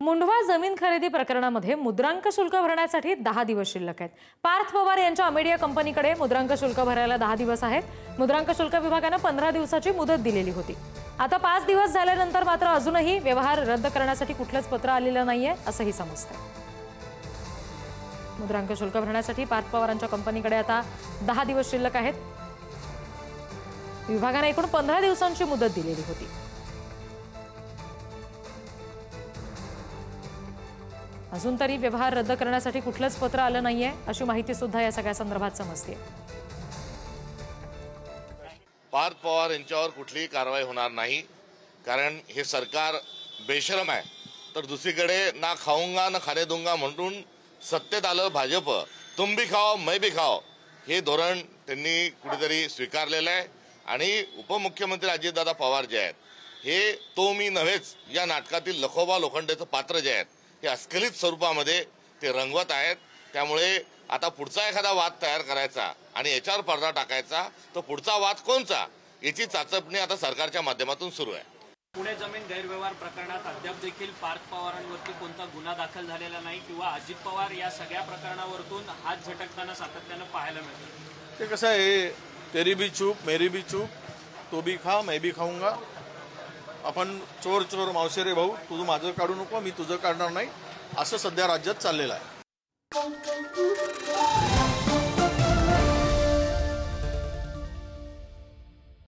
मुंढवा जमीन खरेदी प्रकरणामध्ये मुद्रांक शुल्क भरण्यासाठी 10 दिवस शिल्लक आहेत। पार्थ पवार यांच्या अमेडिया कंपनीकडे मुद्रांक शुल्क भरायला 10 दिवस आहेत। मुद्रांक शुल्क विभागाने 15 दिवसाची मुदत दिलेली होती। आता 5 दिवस झाल्यानंतर मात्र अजूनही व्यवहार रद्द करण्यासाठी कुठलंच पत्र आलेलं नाहीये असंही समजतंय। मुद्रांक शुल्क भरण्यासाठी पार्थ पवारांच्या कंपनीकडे आता 10 दिवस शिल्लक आहेत। विभागाने एकूण 15 दिवसांची मुदत दिलेली होती। अजून तरी व्यवहार रद्द करण्यासाठी कुठलंच पत्र आलं नाहीये अशी माहिती सुद्धा या सगळ्या संदर्भात समजते। पार्थ पवार यांच्यावर कुठलीही कारवाई होणार नाही, कारण हे सरकार बेशरम आहे। तर दुसरीकडे ना खाऊंगा ना खाने दूंगा म्हणून सत्तेत आलं भाजप, तुम भी खाओ मैं भी खाओ हे धोरण त्यांनी कुठेतरी स्वीकारलेलं आहे। आणि उपमुख्यमंत्री अजितदादा पवार जे आहेत हे तो मी नव्हेच या नाटकातील लखोबा लोखंडेचं पात्र जे आहेत हे अस्खलित स्वरूपामध्ये ते रंगवत आहेत। त्यामुळे आता पुढचा एखादा वाद तयार करायचा आणि याच्यावर पडदा टाकायचा, तो पुढचा वाद कोणचा याची चाचपणी आता सरकारच्या माध्यमातून सुरू आहे। पुणे जमीन गैरव्यवहार प्रकरणात अद्याप देखील पार्थ पवारांवरती कोणता गुन्हा दाखल झालेला नाही किंवा अजित पवार या सगळ्या प्रकरणावरतून हात झटकताना सातत्यानं पाहायला मिळतं। ते कसं आहे, तेरी भी चूप मेरी भी चूप, तो भी खा मैं भी खाऊंगा। आपण चोर चोर मावशेरे भाऊ, तुझं माझं काढू नको मी तुझं काढणार नाही असं सध्या राज्यात चाललेलं आहे।